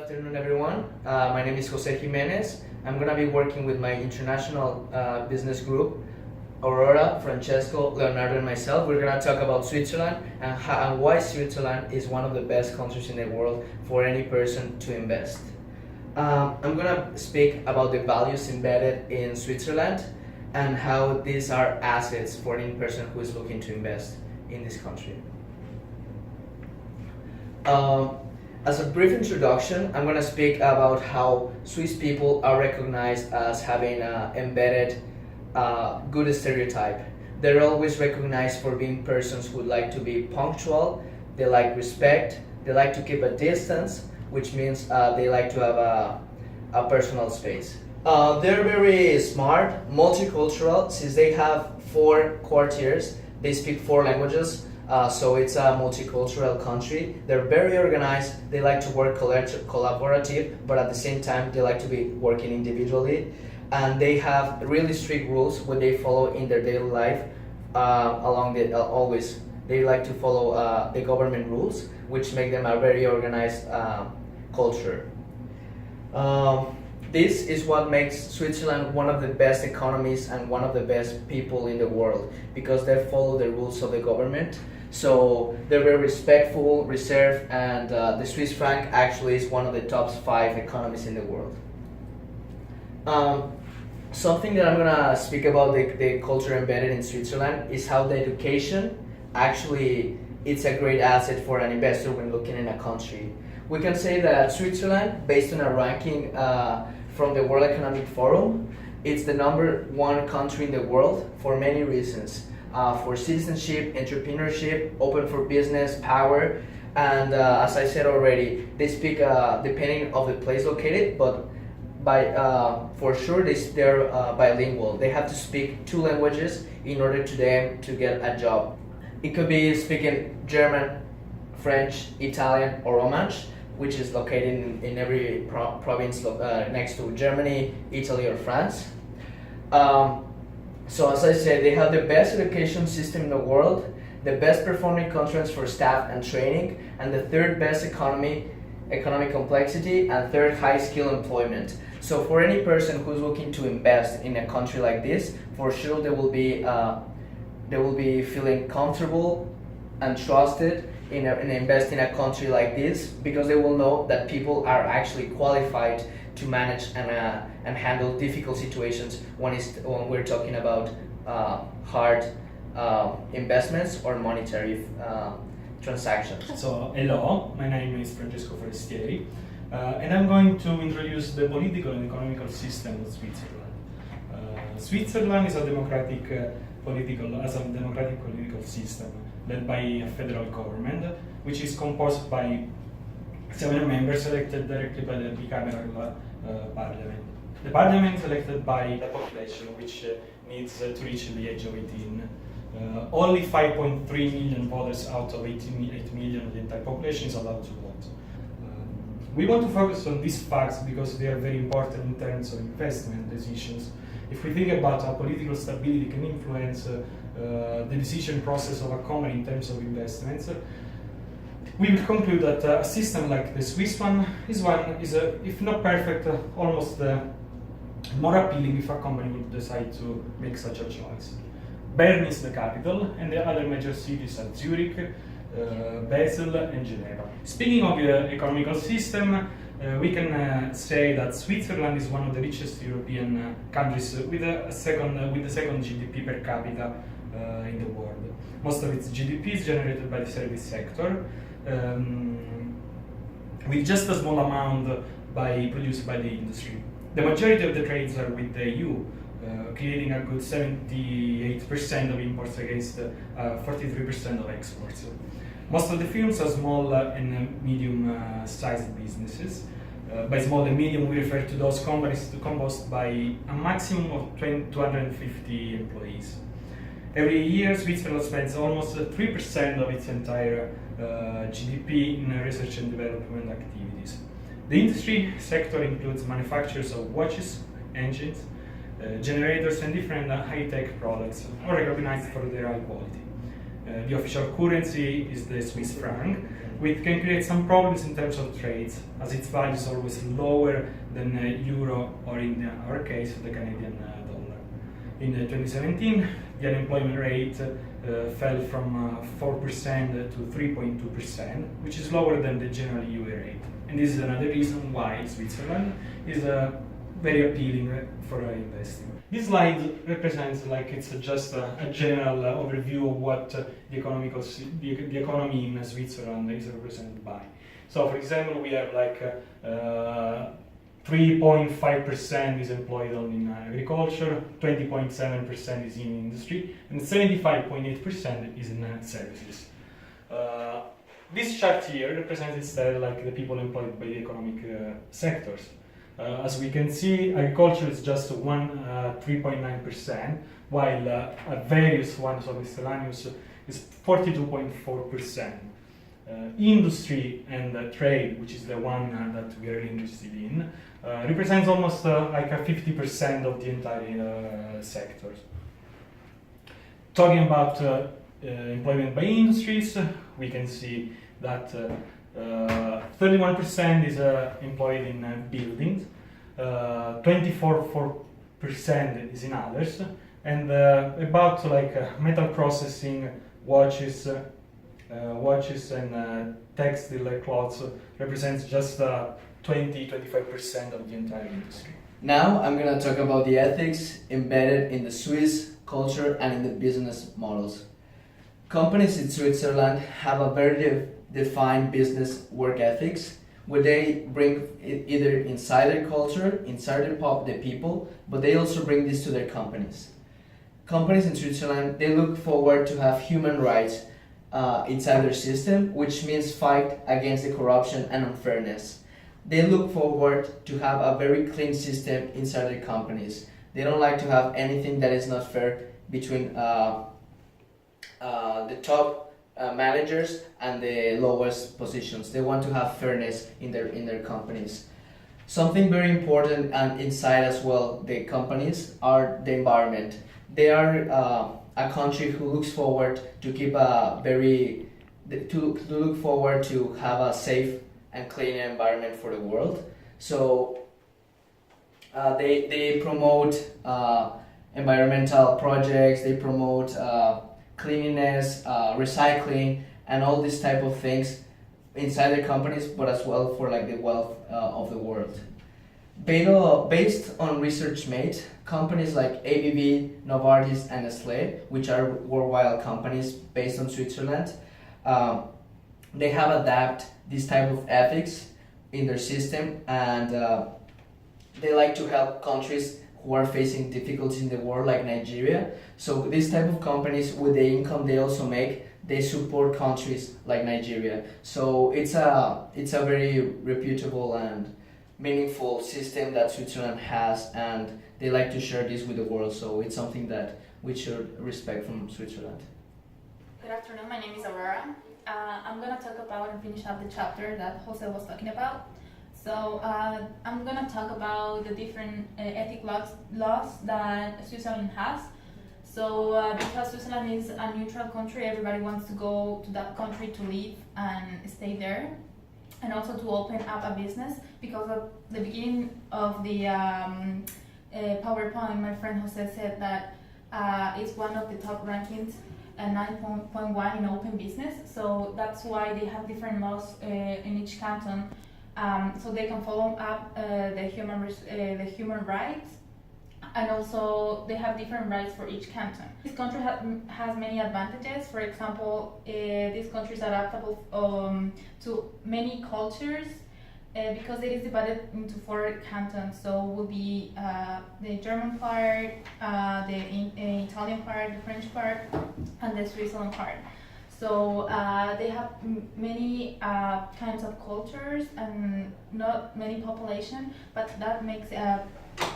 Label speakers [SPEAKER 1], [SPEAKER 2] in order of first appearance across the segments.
[SPEAKER 1] afternoon, everyone. My name is Jose Jimenez. I'm going to be working with my international business group, Aurora, Francesco, Leonardo, and myself. We're going to talk about Switzerland and why Switzerland is one of the best countries in the world for any person to invest. I'm going to speak about the values embedded in Switzerland and how these are assets for any person who is looking to invest in this country. As a brief introduction, I'm going to speak about how Swiss people are recognized as having an embedded good stereotype. They're always recognized for being persons who like to be punctual, they like respect, they like to keep a distance, which means they like to have a personal space. They're very smart, multicultural, since they have 4 quartiers, they speak 4 languages. So it's a multicultural country. They're very organized. They like to work collaborative, but at the same time, they like to be working individually. And they have really strict rules what they follow in their daily life. Always, they like to follow the government rules, which make them a very organized culture. This is what makes Switzerland one of the best economies and one of the best people in the world, because they follow the rules of the government. So they're very respectful, reserved, and the Swiss franc actually is one of the top 5 economies in the world. Something that I'm gonna speak about the culture embedded in Switzerland is how the education actually it's a great asset for an investor when looking in a country. We can say that Switzerland, based on a ranking from the World Economic Forum, it's the #1 country in the world for many reasons. For citizenship, entrepreneurship, open for business, power, and as I said already, they speak depending of the place located, but for sure they're bilingual. They have to speak 2 languages in order to them to get a job. It could be speaking German, French, Italian, or Romansh, which is located in every province next to Germany, Italy, or France. So as I said, they have the best education system in the world, the best performing contracts for staff and training, and the 3rd best economic complexity, and 3rd high skill employment. So for any person who's looking to invest in a country like this, for sure they will be feeling comfortable and trusted in invest in a country like this, because they will know that people are actually qualified to manage and handle difficult situations when we're talking about hard investments or monetary transactions.
[SPEAKER 2] So, hello, my name is Francesco Forestieri, and I'm going to introduce the political and economical system of Switzerland. Switzerland is a democratic political system led by a federal government, which is composed by 7 members elected directly by the bicameral parliament. The parliament is elected by the population, which needs to reach the age of 18. Only 5.3 million voters out of 88 million of the entire population is allowed to vote. We want to focus on these facts because they are very important in terms of investment decisions. If we think about how political stability can influence the decision process of a company in terms of investments, we will conclude that a system like the Swiss one is if not perfect, almost more appealing if a company would decide to make such a choice. Bern is the capital, and the other major cities are Zurich, Basel, and Geneva. Speaking of the economical system, we can say that Switzerland is one of the richest European countries with the second GDP per capita in the world. Most of its GDP is generated by the service sector, with just a small amount produced by the industry. The majority of the trades are with the EU, creating a good 78% of imports against 43% of exports. Most of the firms are small and medium-sized businesses. By small and medium, we refer to those companies composed by a maximum of 250 employees. Every year, Switzerland spends almost 3% of its entire GDP in research and development activities. The industry sector includes manufacturers of watches, engines, generators, and different high-tech products, all recognized for their high quality. The official currency is the Swiss franc, which can create some problems in terms of trades, as its value is always lower than euro or in our case the Canadian dollar. In 2017, the unemployment rate fell from 4% to 3.2%, which is lower than the general EU rate. And this is another reason why Switzerland is very appealing for investing. This slide represents it's just a general overview of what the economy in Switzerland is represented by. So, for example, we have 3.5% is employed in agriculture, 20.7% is in industry, and 75.8% is in services. This chart here represents instead the people employed by the economic sectors. As we can see, agriculture is just 3.9%, while various ones of miscellaneous is 42.4%. Industry and trade, which is the one that we are interested in, represents almost a 50% of the entire sectors. Talking about employment by industries, we can see that 31% is employed in buildings, 24% is in others, and about metal processing, watches and textile clothes represents just 20-25% of the entire industry.
[SPEAKER 1] Now I'm gonna talk about the ethics embedded in the Swiss culture and in the business models. Companies in Switzerland have a very defined business work ethics, where they bring it either inside their culture, inside the people, but they also bring this to their companies. Companies in Switzerland, they look forward to have human rights inside their system, which means fight against the corruption and unfairness. They look forward to have a very clean system inside their companies. They don't like to have anything that is not fair between the top managers and the lowest positions. They want to have fairness in their companies. Something very important and inside as well the companies are the environment. They are a country who looks forward to keep look forward to have a safe and clean environment for the world. So they promote environmental projects. They promote cleanliness, recycling, and all these type of things inside their companies, but as well for the wealth of the world. Based on research made, companies like ABB, Novartis, and Nestlé, which are worldwide companies based on Switzerland, they have adapted this type of ethics in their system, and they like to help countries who are facing difficulties in the world, like Nigeria. So this type of companies, with the income they also make, they support countries like Nigeria. So it's a very reputable and meaningful system that Switzerland has, and they like to share this with the world. So it's something that we should respect from Switzerland.
[SPEAKER 3] Good afternoon, my name is Aurora. I'm going to talk about and finish up the chapter that Jose was talking about. So I'm going to talk about the different ethic laws that Switzerland has. So because Switzerland is a neutral country, everybody wants to go to that country to live and stay there, and also to open up a business. Because at the beginning of the PowerPoint, my friend Jose said that it's one of the top rankings, 9.1 in open business. So that's why they have different laws in each canton, so they can follow up the human rights, and also they have different rights for each canton. This country has many advantages. For example, this country is adaptable to many cultures because it is divided into 4 cantons. So will be the German part, the Italian part, the French part, and the Switzerland part. So they have many kinds of cultures and not many population, but that makes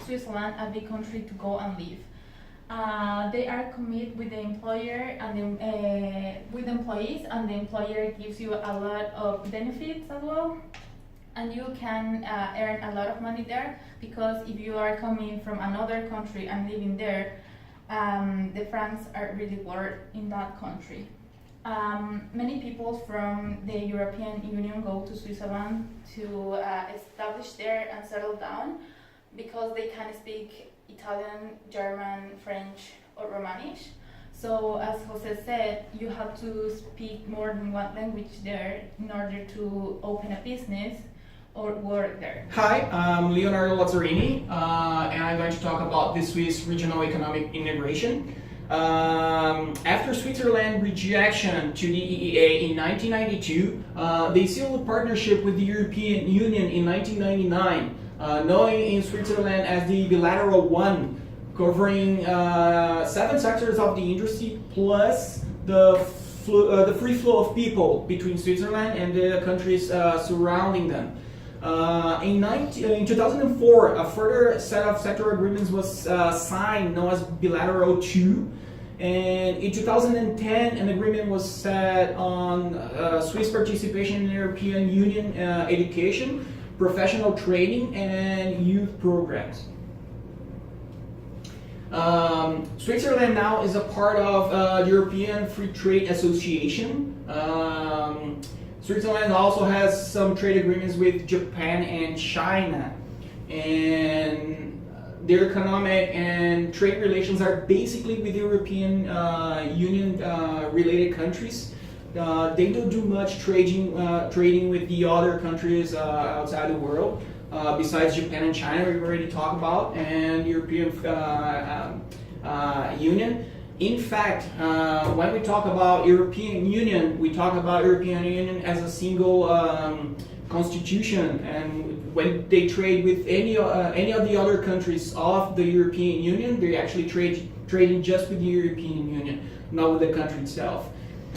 [SPEAKER 3] Switzerland a big country to go and live. They are committed with the employer and with the employees, and the employer gives you a lot of benefits as well. And you can earn a lot of money there, because if you are coming from another country and living there, the francs are really worth in that country. Many people from the European Union go to Switzerland to establish there and settle down because they can speak Italian, German, French, or Romanish. So, as Jose said, you have to speak more than one language there in order to open a business or work there.
[SPEAKER 4] Hi, I'm Leonardo Lazzarini, and I'm going to talk about the Swiss regional economic integration. After Switzerland's rejection to the EEA in 1992, they sealed a partnership with the European Union in 1999, known in Switzerland as the Bilateral One, covering 7 sectors of the industry plus the free flow of people between Switzerland and the countries surrounding them. In 2004, a further set of sectoral agreements was signed, known as Bilateral 2. And in 2010, an agreement was set on Swiss participation in the European Union education, professional training, and youth programs. Switzerland now is a part of the European Free Trade Association. Switzerland also has some trade agreements with Japan and China, and their economic and trade relations are basically with European Union related countries. They don't do much trading with the other countries outside the world, besides Japan and China we've already talked about, and the European Union. In fact, when we talk about European Union, we talk about European Union as a single constitution, and when they trade with any of the other countries of the European Union, they actually trading just with the European Union, not with the country itself.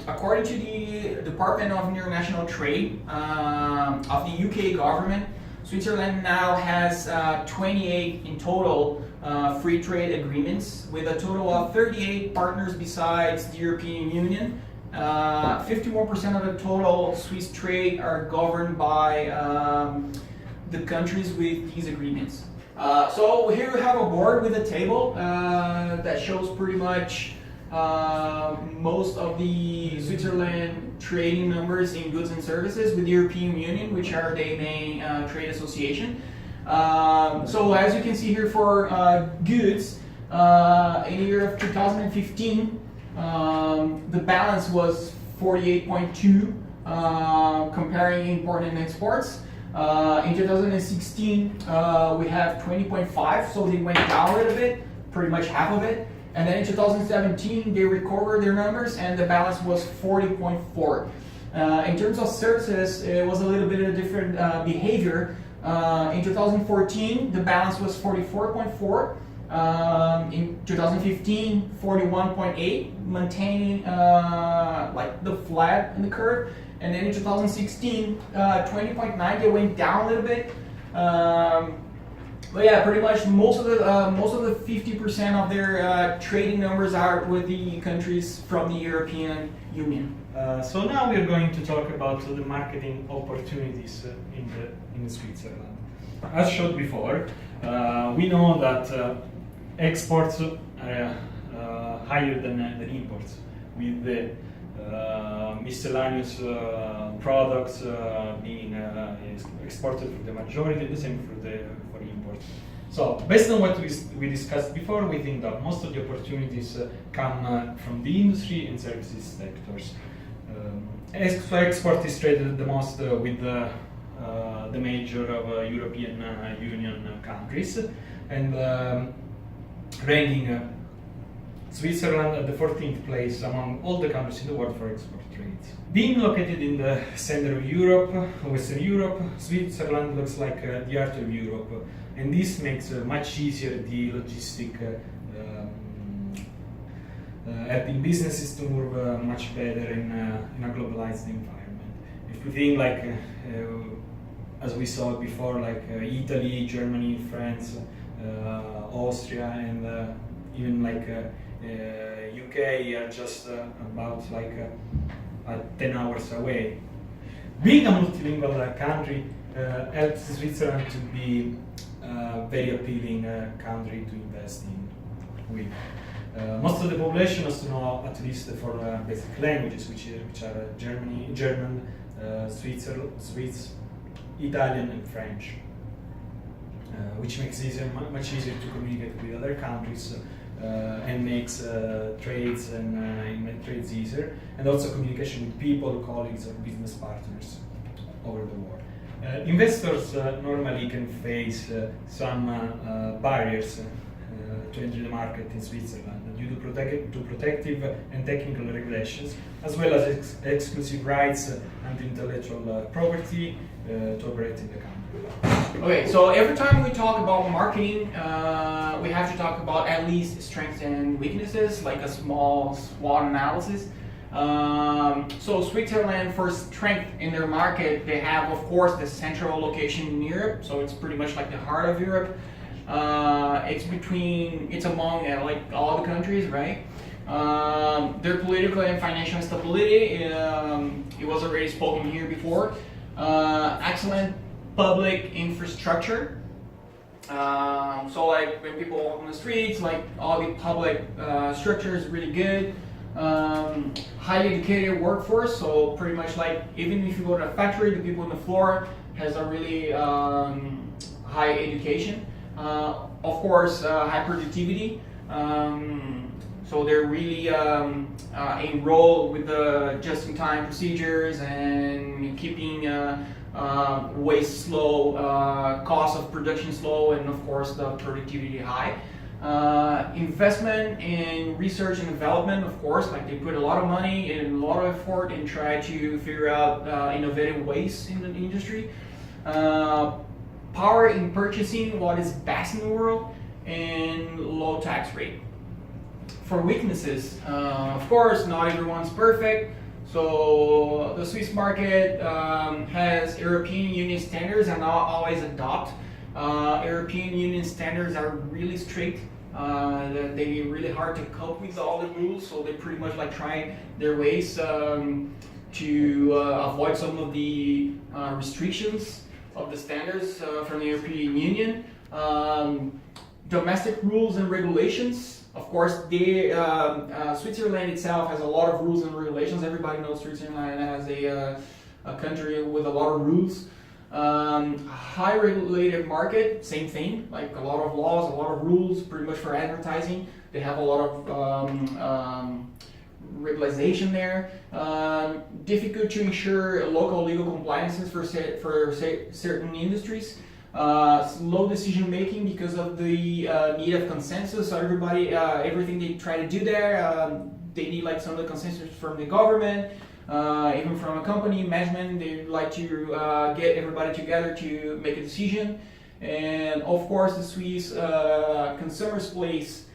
[SPEAKER 4] According to the Department of International Trade of the UK government, Switzerland now has 28 in total free trade agreements with a total of 38 partners besides the European Union. 51% of the total Swiss trade are governed by the countries with these agreements. So here we have a board with a table that shows pretty much most of the Switzerland trading numbers in goods and services with the European Union, which are the main trade association. So as you can see here for goods, in the year of 2015, the balance was 48.2, comparing import and exports. In 2016, we have 20.5, so they went down a little bit, pretty much half of it. And then in 2017, they recovered their numbers, and the balance was 40.4. In terms of services, it was a little bit of a different behavior. In 2014, the balance was 44.4. In 2015, 41.8, maintaining like the flat in the curve. And then in 2016, 20.9, they went down a little bit. But yeah, pretty much most of the 50% of their trading numbers are with the countries from the European Union.
[SPEAKER 2] So now we are going to talk about the marketing opportunities in Switzerland. As showed before, we know that exports are higher than imports, with the miscellaneous products being exported for the majority, the same for imports. So, based on what we discussed before, we think that most of the opportunities come from the industry and services sectors. Export is traded the most with the major of European Union countries, and ranking Switzerland at the 14th place among all the countries in the world for export trades. Being located in the center of Europe, Western Europe, Switzerland looks like the heart of Europe, and this makes much easier the logistic helping businesses to move much better in a globalized environment. If we think like, as we saw before, like Italy, Germany, France, Austria, and even like UK are just about like 10 hours away. Being a multilingual country helps Switzerland to be a very appealing country to invest in with. Most of the population has to know at least the four basic languages, which are German, Swiss, Italian, and French, which makes it much easier to communicate with other countries and makes trades easier, and also communication with people, colleagues, or business partners over the world. Investors normally can face some barriers to enter the market in Switzerland due to protective and technical regulations, as well as exclusive rights and intellectual property to operate in the country.
[SPEAKER 4] Okay, so every time we talk about marketing, we have to talk about at least strengths and weaknesses, like a small SWOT analysis. So Switzerland, for strength in their market, they have, of course, the central location in Europe, so it's pretty much like the heart of Europe. It's among like all the countries, right? Their political and financial stability, it was already spoken here before. Excellent public infrastructure. So like when people walk on the streets, like all the public structure is really good. Highly educated workforce, so pretty much like even if you go to a factory, the people on the floor has a really high education. Of course, high productivity. So they're really enrolled with the just-in-time procedures and keeping waste slow, cost of production slow, and of course the productivity high. Investment in research and development, of course, like they put a lot of money and a lot of effort and try to figure out innovative ways in the industry. Power in purchasing what is best in the world, and low tax rate. For weaknesses, of course, not everyone's perfect. So the Swiss market has European Union standards and not always adopt. European Union standards are really strict. They're really hard to cope with all the rules, so they pretty much like try their ways to avoid some of the restrictions of the standards from the European Union. Domestic rules and regulations. Of course, Switzerland itself has a lot of rules and regulations. Everybody knows Switzerland as a country with a lot of rules. High regulated market, same thing, like a lot of laws, a lot of rules, pretty much for advertising. They have a lot of regularization there. Difficult to ensure local legal compliances for certain industries. Slow decision making because of the need of consensus. So everybody, everything they try to do there, they need like some of the consensus from the government, even from a company management. They like to get everybody together to make a decision. And of course, the Swiss consumers place.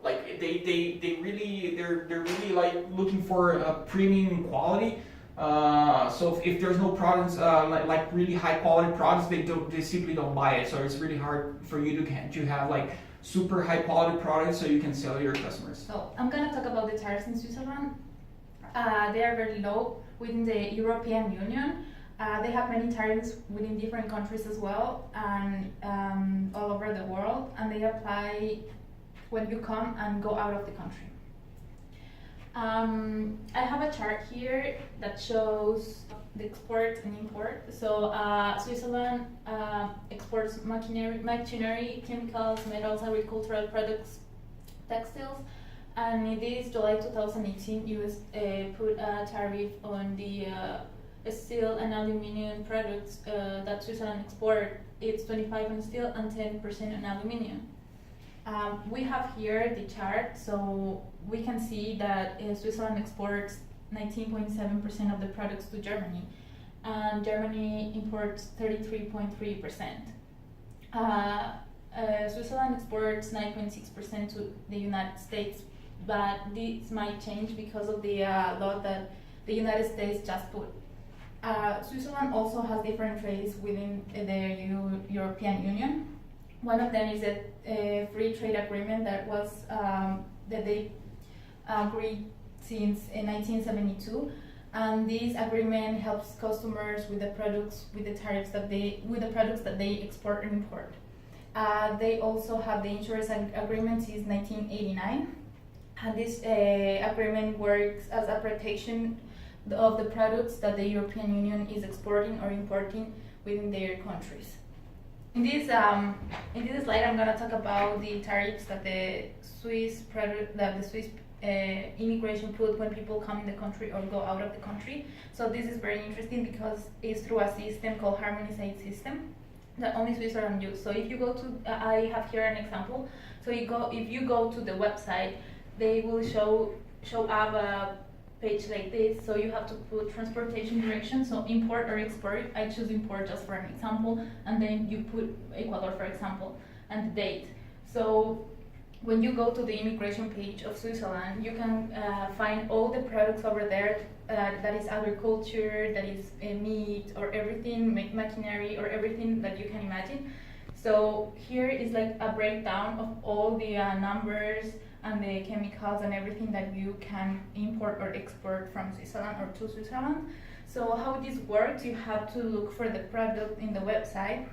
[SPEAKER 4] Like they're really like looking for a premium quality. So if there's no products like really high quality products, they simply don't buy it. So it's really hard for you to have like super high quality products so you can sell to your customers.
[SPEAKER 3] So I'm gonna talk about the tariffs in Switzerland. They are very low within the European Union. They have many tariffs within different countries as well, and all over the world, and they apply when you come and go out of the country. I have a chart here that shows the export and import. So Switzerland exports machinery, chemicals, metals, agricultural products, textiles, and in this July 2018, US put a tariff on the steel and aluminum products that Switzerland export. It's 25% on steel and 10% on aluminum. We have here the chart, so we can see that Switzerland exports 19.7% of the products to Germany, and Germany imports 33.3%. Switzerland exports 9.6% to the United States, but this might change because of the law that the United States just put. Switzerland also has different trades within the European Union. One of them is a free trade agreement that was that they agreed since 1972, and this agreement helps customers with the products with the products that they export and import. They also have the insurance agreement since 1989, and this agreement works as a protection of the products that the European Union is exporting or importing within their countries. In this slide, I'm gonna talk about the tariffs that the Swiss immigration put when people come in the country or go out of the country. So this is very interesting because it's through a system called harmonized system that only Switzerland use. So if you go to, I have here an example. So if you go to the website, they will show up a page like this. So you have to put transportation direction, so import or export. I choose import just for an example, and then you put Ecuador, for example, and the date. So when you go to the immigration page of Switzerland, you can find all the products over there that is agriculture, that is meat, or everything, machinery, or everything that you can imagine. So here is like a breakdown of all the numbers and the chemicals and everything that you can import or export from Switzerland or to Switzerland. So how this works, you have to look for the product in the website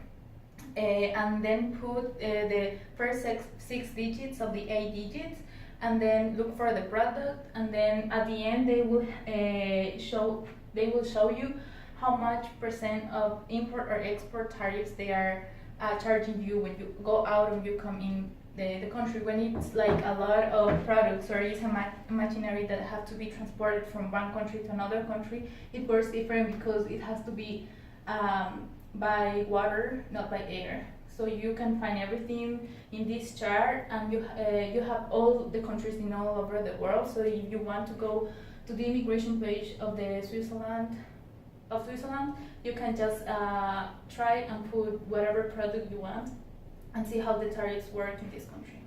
[SPEAKER 3] and then put the first six digits of the 8 digits, and then look for the product, and then at the end they will show you how much % of import or export tariffs they are charging you when you go out and you come in the country. When it's like a lot of products or it's a machinery that have to be transported from one country to another country, it works different because it has to be by water, not by air. So you can find everything in this chart, and you have all the countries in all over the world. So if you want to go to the immigration page of the Switzerland, you can just try and put whatever product you want and see how the tariffs work in this country.